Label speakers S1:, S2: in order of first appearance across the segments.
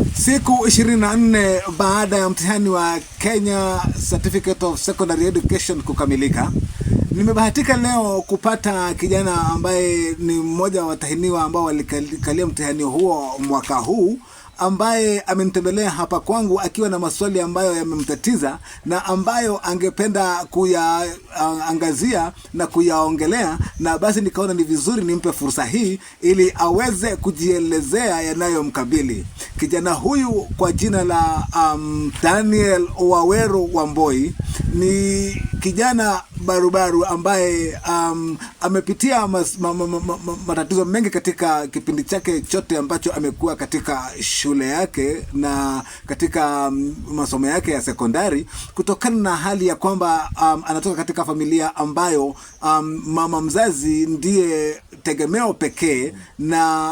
S1: Siku 24 baada ya mtihani wa Kenya Certificate of Secondary Education kukamilika, nimebahatika leo kupata kijana ambaye ni mmoja wa watahiniwa ambao walikalia mtihani huo mwaka huu, ambaye amenitembelea hapa kwangu akiwa na maswali ambayo yamemtatiza na ambayo angependa kuyaangazia na kuyaongelea, na basi nikaona ni vizuri nimpe fursa hii ili aweze kujielezea yanayomkabili. Kijana huyu kwa jina la Daniel Waweru Wamboi ni kijana barubaru ambaye amepitia matatizo mengi katika kipindi chake chote ambacho amekuwa katika shule yake na katika masomo yake ya sekondari, kutokana na hali ya kwamba anatoka katika familia ambayo mama mzazi ndiye tegemeo pekee na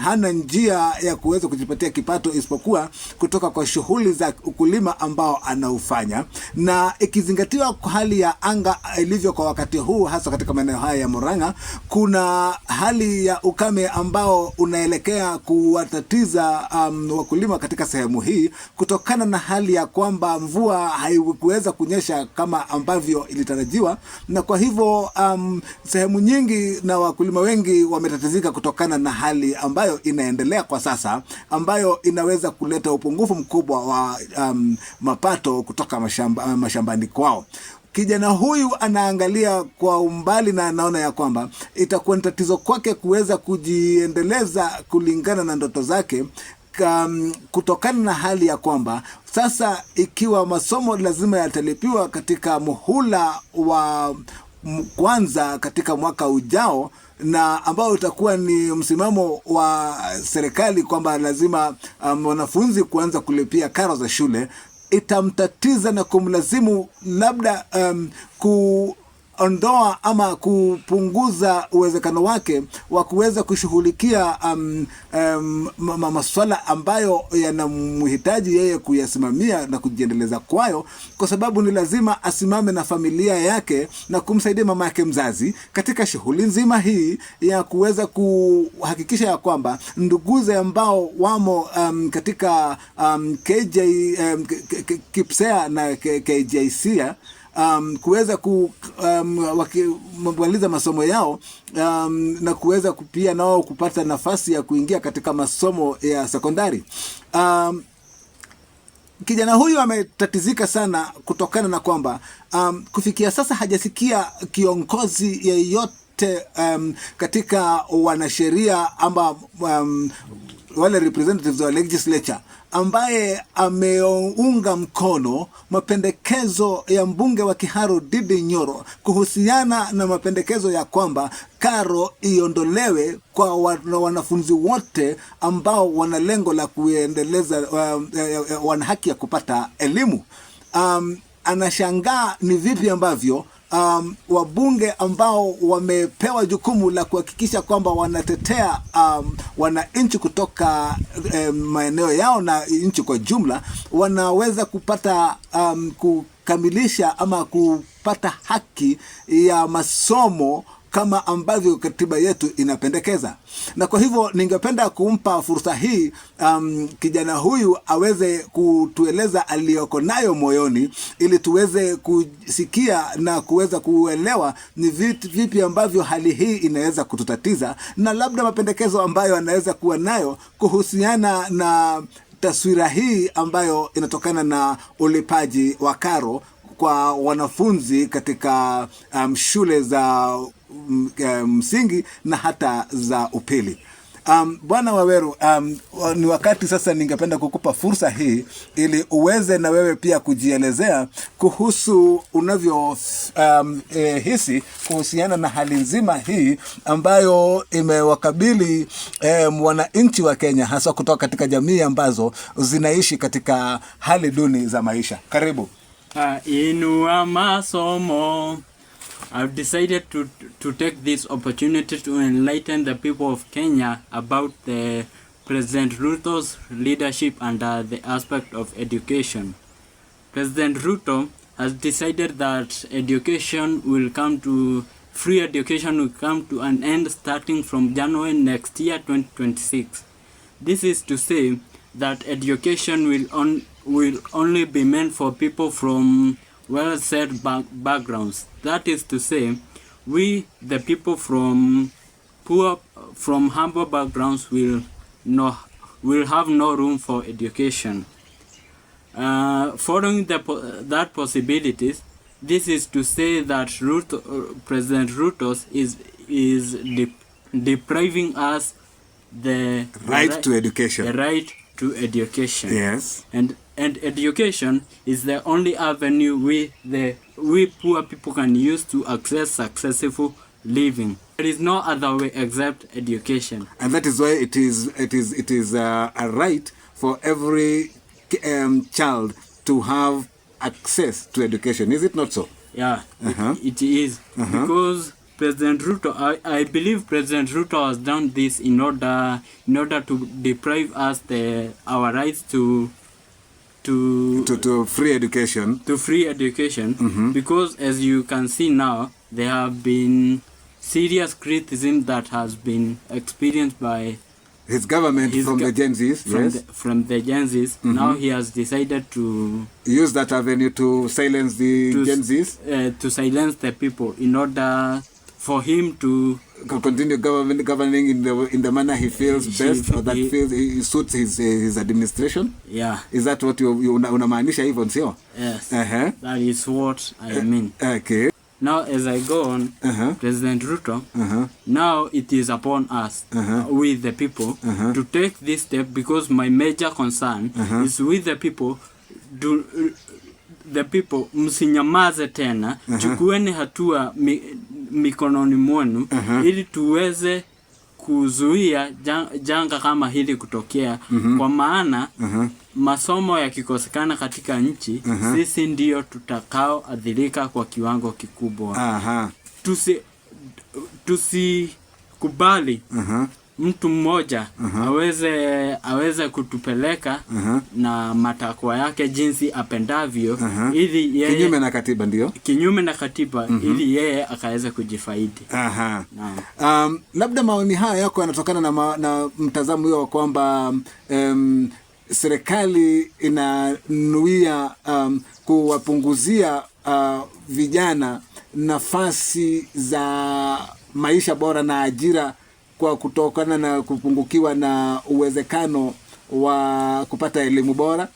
S1: hana njia ya kuweza kujipatia kipato isipokuwa kutoka kwa shughuli za ukulima ambao anaufanya. Na ikizingatiwa hali ya anga ilivyo kwa wakati huu, hasa katika maeneo haya ya Murang'a, kuna hali ya ukame ambao unaelekea kuwatatiza wakulima katika sehemu hii, kutokana na hali ya kwamba mvua haikuweza kunyesha kama ambavyo ilitarajiwa, na kwa hivyo sehemu nyingi na wakulima wengi wametatizika kutokana na hali ambayo inaendelea kwa sasa, ambayo inaweza kuleta upungufu mkubwa wa mapato kutoka mashambani kwao. Kijana huyu anaangalia kwa umbali na anaona ya kwamba itakuwa ni tatizo kwake kuweza kujiendeleza kulingana na ndoto zake, kutokana na hali ya kwamba sasa ikiwa masomo lazima yatalipiwa katika muhula wa kwanza katika mwaka ujao, na ambao utakuwa ni msimamo wa serikali kwamba lazima wanafunzi kuanza kulipia karo za shule, itamtatiza na kumlazimu labda kuondoa ama kupunguza uwezekano wake wa kuweza kushughulikia masuala ambayo yanamhitaji yeye kuyasimamia na kujiendeleza kwayo, kwa sababu ni lazima asimame na familia yake na kumsaidia mama yake mzazi katika shughuli nzima hii ya kuweza kuhakikisha ya kwamba nduguze ambao wamo katika KPSEA na KJSEA kuweza kumaliza masomo yao na kuweza pia nao kupata nafasi ya kuingia katika masomo ya sekondari. Kijana huyu ametatizika sana kutokana na kwamba kufikia sasa hajasikia kiongozi yeyote katika wanasheria ama wale representatives wa legislature ambaye ameunga mkono mapendekezo ya mbunge wa Kiharu Ndindi Nyoro kuhusiana na mapendekezo ya kwamba karo iondolewe kwa wanafunzi wote ambao wana lengo la kuendeleza wana haki ya kupata elimu. Anashangaa ni vipi ambavyo wabunge ambao wamepewa jukumu la kuhakikisha kwamba wanatetea wananchi kutoka maeneo yao na nchi kwa jumla wanaweza kupata kukamilisha ama kupata haki ya masomo kama ambavyo katiba yetu inapendekeza. Na kwa hivyo ningependa kumpa fursa hii kijana huyu aweze kutueleza aliyoko nayo moyoni, ili tuweze kusikia na kuweza kuelewa ni vipi ambavyo hali hii inaweza kututatiza, na labda mapendekezo ambayo anaweza kuwa nayo kuhusiana na taswira hii ambayo inatokana na ulipaji wa karo kwa wanafunzi katika shule za msingi na hata za upili. Bwana Waweru, ni wakati sasa ningependa kukupa fursa hii ili uweze na wewe pia kujielezea kuhusu unavyo hisi kuhusiana na hali nzima hii ambayo imewakabili wananchi wa Kenya, hasa kutoka katika jamii ambazo zinaishi katika hali duni za maisha. Karibu.
S2: Inua masomo. I've decided to take this opportunity to enlighten the people of Kenya about the President Ruto's leadership under the aspect of education. President Ruto has decided that free education will come to an end starting from January next year, 2026. This is to say that education will only be meant for people from well-set backgrounds. That is to say, we, the people from humble backgrounds, will have no room for education. Following that possibilities, this is to say that President Ruto is depriving us the
S1: right to education.
S2: The right to education.
S1: Yes.
S2: And education is the only avenue we poor people can use to access successful living. There is no other way except education.
S1: And that is why it is a right for every child to have access to education. Is it not so?
S2: Yeah, it is. Because President Ruto, I believe President Ruto has done this in order to deprive us our rights to
S1: free education.
S2: To free education, because as you can see now, there have been serious criticism that has been experienced by
S1: his government from the Gen Zs.
S2: From the Gen Zs. Now he has decided to
S1: use that avenue to silence the Gen Zs,
S2: to silence the people in order for him to
S1: continue governing in the manner he feels best, or that he suits his administration.
S2: Yeah.
S1: Is that what you unamaanisha hivyo sio?
S2: Yes. That is what I mean.
S1: Okay.
S2: Now, as I go on, President Ruto, now it is upon us, with the people, to take this step, because my major concern is with the people. The people, msinyamaze tena, chukueni hatua mikononi mwenu, ili tuweze kuzuia janga kama hili kutokea. Kwa maana masomo yakikosekana katika nchi, sisi ndio tutakao adhirika kwa kiwango kikubwa. Tusikubali mtu mmoja aweze kutupeleka na matakwa yake jinsi apendavyo, ili yeye
S1: kinyume na katiba, ndio
S2: kinyume na katiba, ili yeye akaweze kujifaidi.
S1: Labda maoni haya yako yanatokana na mtazamo huo wa kwamba serikali inanuia kuwapunguzia vijana nafasi za maisha bora na ajira kwa kutokana na kupungukiwa na uwezekano wa kupata elimu bora.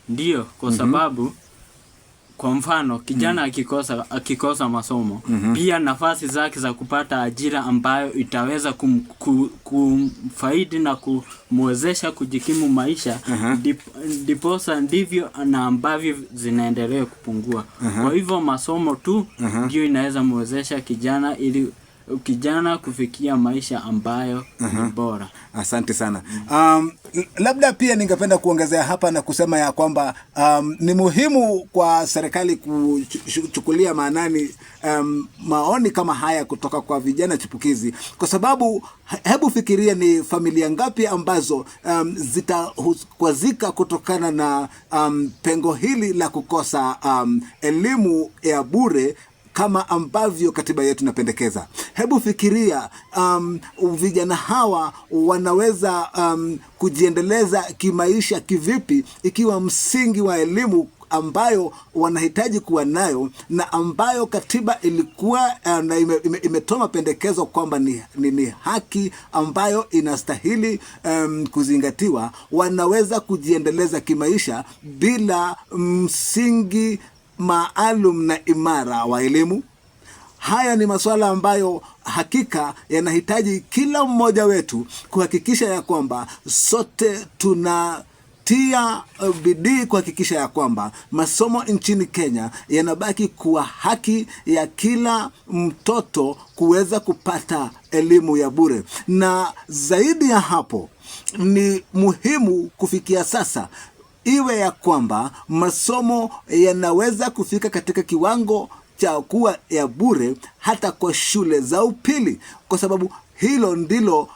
S2: Ndio, kwa sababu kwa mfano kijana akikosa masomo, pia nafasi zake za kupata ajira ambayo itaweza kumfaidi na kumwezesha kujikimu maisha, ndiposa ndivyo na ambavyo zinaendelea kupungua. Kwa hivyo masomo tu ndio inaweza mwezesha kijana kufikia maisha ambayo ni bora.
S1: Asante sana. Labda pia ningependa kuongezea hapa na kusema ya kwamba ni muhimu kwa serikali kuchukulia maanani maoni kama haya kutoka kwa vijana chipukizi, kwa sababu hebu fikiria ni familia ngapi ambazo zitakwazika kutokana na pengo hili la kukosa elimu ya bure kama ambavyo katiba yetu inapendekeza. Hebu fikiria vijana hawa wanaweza kujiendeleza kimaisha kivipi ikiwa msingi wa elimu ambayo wanahitaji kuwa nayo na ambayo katiba ilikuwa na imetoa mapendekezo kwamba ni haki ambayo inastahili kuzingatiwa, wanaweza kujiendeleza kimaisha bila msingi maalum na imara wa elimu. Haya ni masuala ambayo hakika yanahitaji kila mmoja wetu kuhakikisha ya kwamba sote tunatia bidii kuhakikisha ya kwamba masomo nchini Kenya yanabaki kuwa haki ya kila mtoto kuweza kupata elimu ya bure. Na zaidi ya hapo, ni muhimu kufikia sasa iwe ya kwamba masomo yanaweza kufika katika kiwango cha kuwa ya bure hata kwa shule za upili, kwa sababu hilo ndilo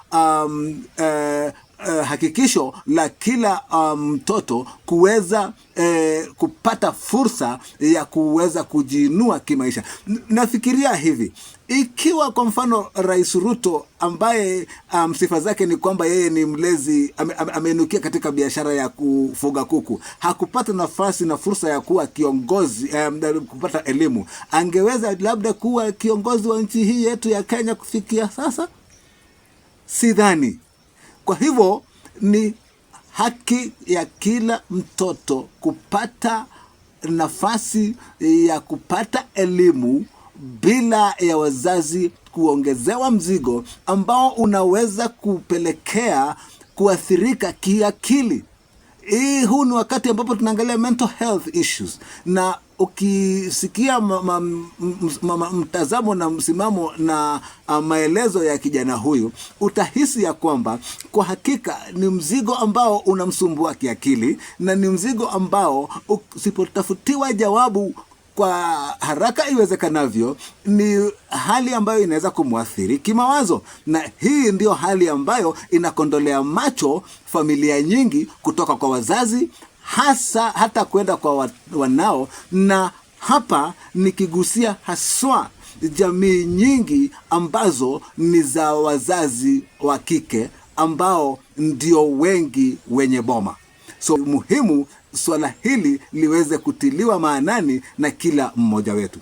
S1: hakikisho la kila mtoto kuweza kupata fursa ya kuweza kujiinua kimaisha. Nafikiria hivi, ikiwa kwa mfano Rais Ruto ambaye sifa zake ni kwamba yeye ni mlezi, ameinukia katika biashara ya kufuga kuku, hakupata nafasi na fursa ya kuwa kiongozi, kupata elimu, angeweza labda kuwa kiongozi wa nchi hii yetu ya Kenya kufikia sasa? Sidhani. Kwa hivyo ni haki ya kila mtoto kupata nafasi ya kupata elimu bila ya wazazi kuongezewa mzigo ambao unaweza kupelekea kuathirika kiakili. Huu ni wakati ambapo tunaangalia mental health issues, na ukisikia mtazamo na msimamo na maelezo ya kijana huyu, utahisi ya kwamba kwa hakika ni mzigo ambao unamsumbua kiakili, na ni mzigo ambao usipotafutiwa jawabu kwa haraka iwezekanavyo, ni hali ambayo inaweza kumwathiri kimawazo. Na hii ndio hali ambayo inakondolea macho familia nyingi, kutoka kwa wazazi hata kwenda kwa wanao. Na hapa nikigusia haswa jamii nyingi ambazo ni za wazazi wa kike, ambao ndio wengi wenye boma. So muhimu swala hili liweze kutiliwa maanani na kila mmoja wetu.